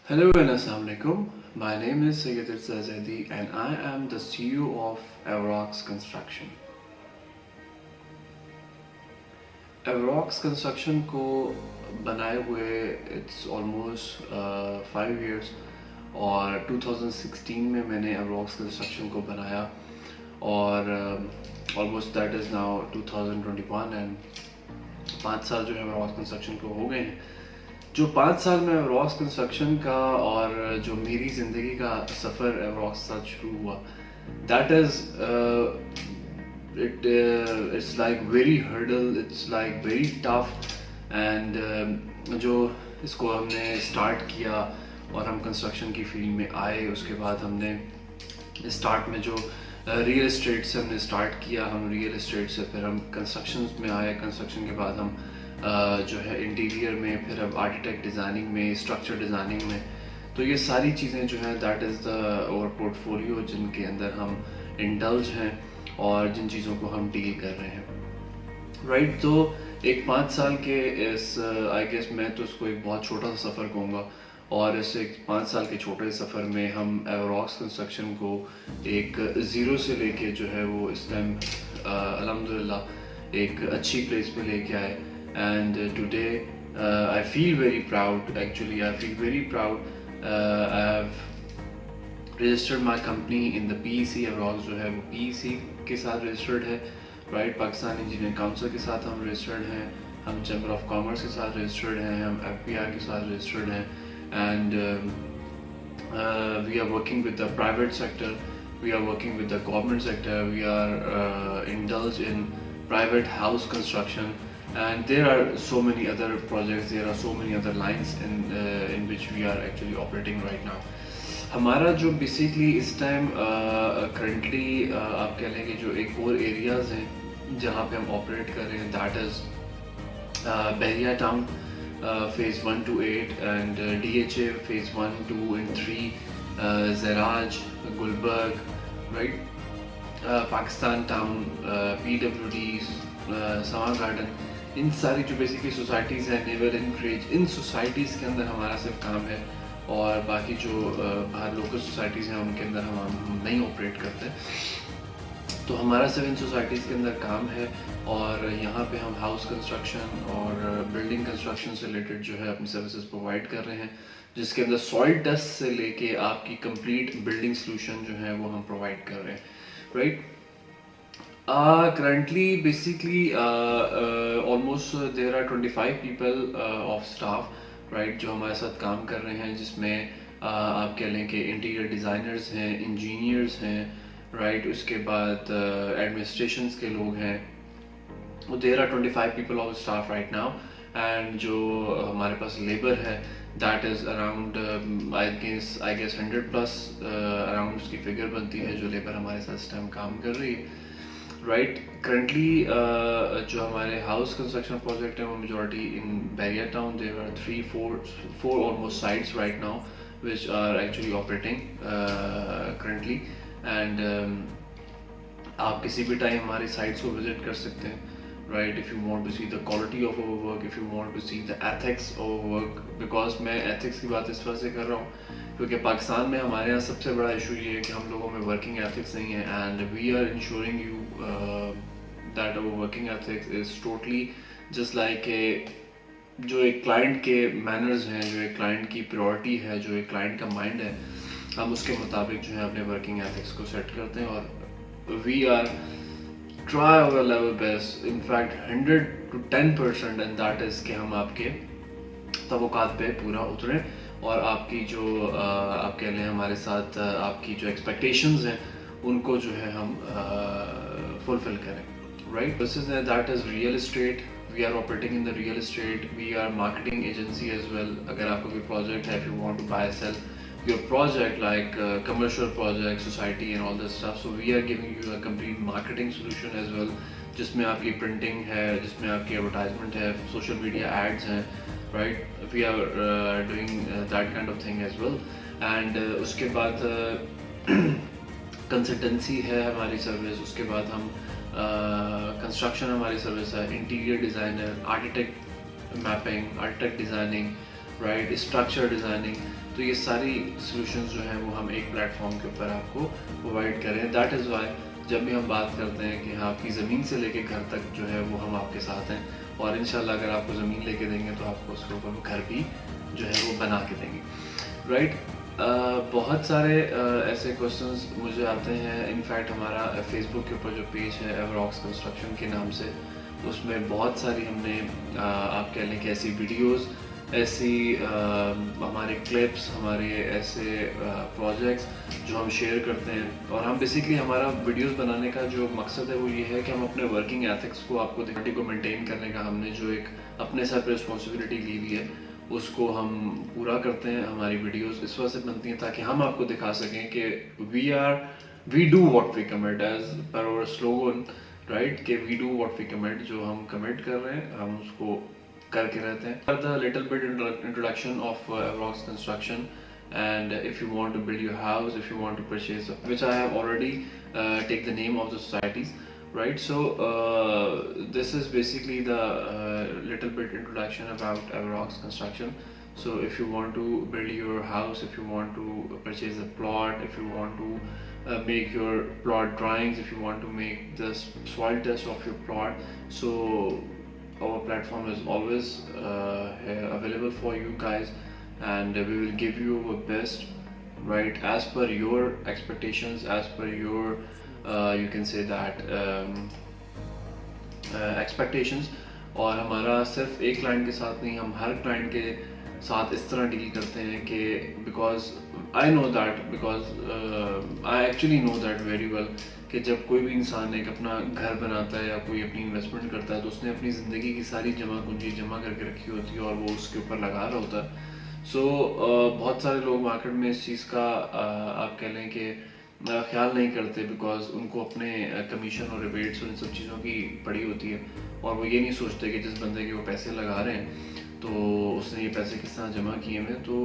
Hello and Assalamualaikum. My name is Sayyid Zaidi and I am the CEO of Avrox Construction. Avrox Construction को बनाए हुए it's almost 5 years और 2016 में मैंने Avrox Construction को बनाया और almost that is now 2021 and 5 साल जो है Avrox Construction को हो गए हैं। जो 5 साल में एवरॉक्स कंस्ट्रक्शन का और जो मेरी ज़िंदगी का सफ़र एवरॉक्स साथ शुरू हुआ that is it's like very hurdle, it's like very tough and जो इसको हमने स्टार्ट किया और हम कंस्ट्रक्शन की फील्ड में आए, उसके बाद हमने स्टार्ट में जो रियल इस्टेट से हमने स्टार्ट किया, हम रियल इस्टेट से फिर हम कंस्ट्रक्शन में आए, कंस्ट्रक्शन के बाद हम जो है इंटीरियर में, फिर अब आर्किटेक्ट डिज़ाइनिंग में, स्ट्रक्चर डिज़ाइनिंग में। तो ये सारी चीज़ें जो हैं दैट इज़ द और पोर्टफोलियो जिनके अंदर हम इंडल्ज हैं और जिन चीज़ों को हम डील कर रहे हैं, राइट। तो एक 5 साल के इस आई गेस मैं तो उसको एक बहुत छोटा सा सफ़र कहूँगा और इस एक 5 साल के छोटे सफ़र में हम एवरॉक्स कंस्ट्रक्शन को एक ज़ीरो से लेके जो है वो इस टाइम अल्हम्दुलिल्लाह एक अच्छी प्लेस पे लेके आए। And today I feel very proud. Actually, I feel very proud. I have registered my company in the PEC. Avrox जो है वो PEC के साथ registered है, right? पाकिस्तान इंजीनियरिंग काउंसिल के साथ हम registered हैं, हम चैम्बर ऑफ कॉमर्स के साथ registered हैं, हम FPI के साथ registered हैं, and we are working with the private sector. We are working with the government sector. We are indulged in private house construction. And there are so many other projects, there are so many other lines in which we are actually operating right now. हमारा जो basically इस time currently आप कह लें कि जो एक और एरियाज़ हैं जहाँ पे हम ऑपरेट कर रहे हैं that is Bahria town phase 1 to 8 and DHA phase 1, 2 and 3, Zaraj, Gulberg, right, Pakistan town, PWD, Sama garden, इन सारी जो बेसिकली सोसाइटीज़ हैं, नेवल इनक्रेज, इन सोसाइटीज़ के अंदर हमारा सिर्फ काम है और बाकी जो बाहर लोकल सोसाइटीज़ हैं उनके अंदर हम नहीं ऑपरेट करते। तो हमारा सिर्फ इन सोसाइटीज़ के अंदर काम है और यहाँ पे हम हाउस कंस्ट्रक्शन और बिल्डिंग कंस्ट्रक्शन से रिलेटेड जो है अपनी सर्विसेज प्रोवाइड कर रहे हैं, जिसके अंदर सॉइल टेस्ट से लेके आपकी कंप्लीट बिल्डिंग सोल्यूशन जो है वो हम प्रोवाइड कर रहे हैं, right. Currently, basically, almost there are 25 people of staff, right, जो हमारे साथ काम कर रहे हैं, जिसमें आप कह लें कि इंटीरियर डिज़ाइनर्स हैं, इंजीनियर्स हैं, राइट, उसके बाद एडमिनिस्ट्रेशंस के लोग हैं। there are 25 people of staff right now and जो हमारे पास लेबर है that is around I guess 100+ around उसकी फिगर बनती है जो लेबर हमारे साथ इस टाइम काम कर रही है, राइट। करंटली जो हमारे हाउस कंस्ट्रक्शन प्रोजेक्ट है वो majority in Bahria Town, there are 3-4 almost sites right now which are actually operating currently and आप किसी भी टाइम हमारी साइट्स को विजिट कर सकते हैं, right, if you want to see the quality of our work, if you want to see the ethics of work. Because मैं ethics की बात इस वजह से कर रहा हूँ क्योंकि पाकिस्तान में हमारे यहाँ सबसे बड़ा इशू ये है कि हम लोगों में वर्किंग एथिक्स नहीं है and we are insuring you that our working ethics is totally just like a जो एक क्लाइंट के मैनर्स हैं, जो एक क्लाइंट की प्रायोरिटी है, जो एक क्लाइंट का माइंड है, हम उसके मुताबिक जो है अपने वर्किंग एथिक्स को सेट करते हैं और we are try our level best, in fact 100 to 10% and that is कि हम आपके तवक्कात पे पूरा उतरें और आपकी जो आप कह लें हमारे साथ आपकी जो एक्सपेक्टेशंस हैं उनको जो है हम फुलफिल करें, right. This is that is real estate, we are operating in the real estate, we are marketing agency as well. अगर आपको कोई प्रोजेक्ट है, if you want to buy sell your project like commercial project, society and all this stuff, so we are giving you a complete marketing solution as well, जिसमें आपकी printing है, जिसमें आपकी advertisement है, सोशल मीडिया एड्स हैं, right, we are doing that kind of thing as well. And उसके बाद consultancy है हमारी सर्विस, उसके बाद हम कंस्ट्रक्शन हमारी सर्विस है, interior designer, architect mapping, architect designing, right, structure designing. तो ये सारी सॉल्यूशंस जो हैं वो हम एक प्लेटफॉर्म के ऊपर आपको प्रोवाइड करें। दैट इज़ वाई जब भी हम बात करते हैं कि हाँ, आपकी ज़मीन से लेके घर तक जो है वो हम आपके साथ हैं, और इंशाल्लाह अगर आपको ज़मीन लेके देंगे तो आपको उसके ऊपर घर भी जो है वो बना के देंगे, राइट। बहुत सारे ऐसे क्वेश्चंस मुझे आते हैं। इनफैक्ट हमारा फेसबुक के ऊपर जो पेज है एवरॉक्स कंस्ट्रक्शन के नाम से, उसमें बहुत सारी हमने आप कह लें कि ऐसी वीडियोस, ऐसी हमारे क्लिप्स, हमारे ऐसे प्रोजेक्ट्स जो हम शेयर करते हैं। और हम बेसिकली हमारा वीडियोस बनाने का जो मकसद है वो ये है कि हम अपने वर्किंग एथिक्स को आपको दिखाने को मेंटेन करने का हमने जो एक अपने सर पर रिस्पॉन्सिबिलिटी ली हुई है उसको हम पूरा करते हैं। हमारी वीडियोस इस वजह से बनती हैं ताकि हम आपको दिखा सकें कि we do what we commit as per our slogan, right, कि we do what we commit. जो हम कमिट कर रहे हैं हम उसको करके रहते हैं। The little bit introduction of Evrox construction, and if you want to build your house, if you want to purchase, which I have already take the name of the societies, right? So this is basically the little bit introduction about Averrox construction. So if you want to build your house, if you want to purchase a plot, if you want to make your plot drawings, if you want to make the soil test of your plot, so our platform is always available for you guys, and we will give you a best, right, as per your expectations, as per your you can say that expectations। और हमारा सिर्फ एक client के साथ नहीं, हम हर client के साथ इस तरह डील करते हैं कि because I know that, because I actually know that very well कि जब कोई भी इंसान एक अपना घर बनाता है या कोई अपनी इन्वेस्टमेंट करता है तो उसने अपनी ज़िंदगी की सारी जमा पूंजी जमा करके रखी होती है और वो उसके ऊपर लगा रहा होता है। सो बहुत सारे लोग मार्केट में इस चीज़ का आप कह लें कि ख्याल नहीं करते, बिकॉज उनको अपने कमीशन और रिबेट्स और इन सब चीज़ों की पड़ी होती है, और वो ये नहीं सोचते कि जिस बंदे के वो पैसे लगा रहे हैं तो उसने ये पैसे किस तरह जमा किए हैं। तो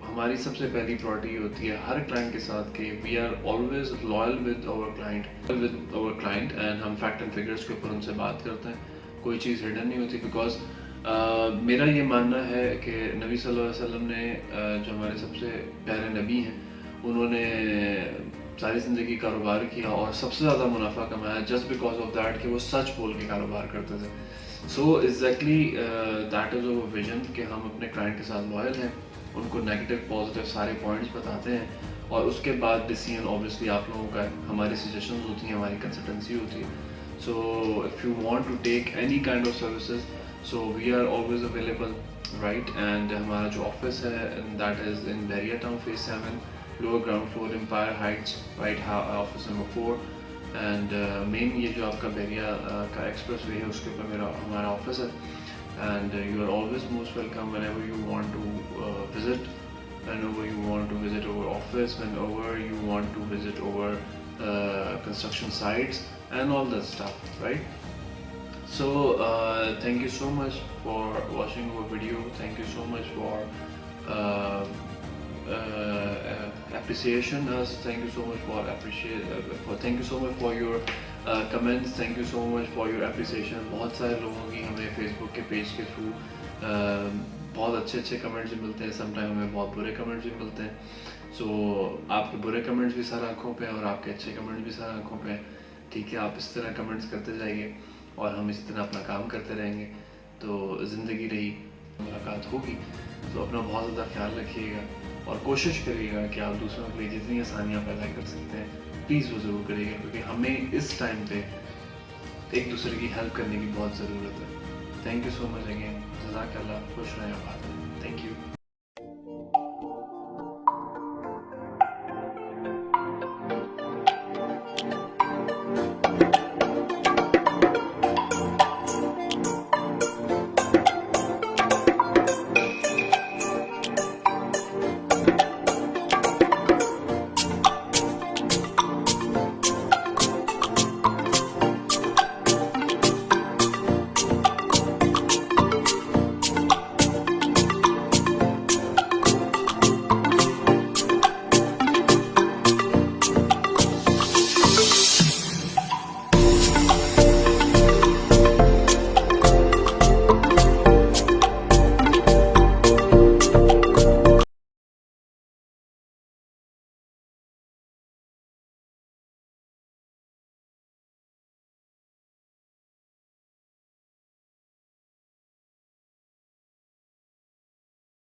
हमारी सबसे पहली प्रायोरिटी होती है हर क्लाइंट के साथ कि we are always loyal with our client, and हम फैक्ट एंड फिगर्स के ऊपर उनसे बात करते हैं। कोई चीज़ हिडन नहीं होती, बिकॉज मेरा ये मानना है कि नबी सल्लल्लाहु अलैहि वसल्लम ने जो हमारे सबसे प्यारे नबी हैं उन्होंने सारी ज़िंदगी कारोबार किया और सबसे ज़्यादा मुनाफा कमाया जस्ट बिकॉज ऑफ दैट कि वो सच बोल के कारोबार करते थे। So exactly that is our vision कि हम अपने क्लाइंट के साथ लॉयल हैं, उनको नेगेटिव पॉजिटिव सारे पॉइंट्स बताते हैं, और उसके बाद डिसीजन ऑब्वियसली आप लोगों का है। हमारी सजेशंस होती हैं, हमारी कंसल्टेंसी होती है। So if you want to take any kind of services, so we are always available, right? And हमारा जो ऑफिस है that is in Bahria Town phase 7, lower ground floor, Empire Heights, right, office number 4, and main ये जो आपका बहरिया का express way है उसके ऊपर हमारा ऑफिस है, and you are always most welcome whenever you want to visit, whenever you want to visit our office, whenever you want to visit our construction sites and all that stuff, right? So thank you so much for watching our video. Thank you so much for appreciation us. Thank you so much for thank you so much for your comments. Thank you so much for your appreciation. बहुत सारे लोगों की हमें Facebook के page के through बहुत अच्छे comments भी मिलते हैं, समटाइम हमें बहुत बुरे कमेंट्स भी मिलते हैं। सो आपके बुरे कमेंट्स भी सर आँखों पे हैं और आपके अच्छे कमेंट्स भी सर आँखों पे हैं, ठीक है। आप इस तरह कमेंट्स करते जाइए और हम इसी तरह अपना काम करते रहेंगे तो ज़िंदगी रही, मुलाकात होगी। तो अपना बहुत ज़्यादा ख्याल रखिएगा और कोशिश करिएगा कि आप दूसरों के लिए जितनी आसानियाँ पैदा कर सकते हैं प्लीज़ वो ज़रूर करिएगा, क्योंकि हमें इस टाइम पे एक दूसरे की हेल्प करने की बहुत ज़रूरत है। Thank you so much again, जज़ाकल्लाह, खुश रहें आप।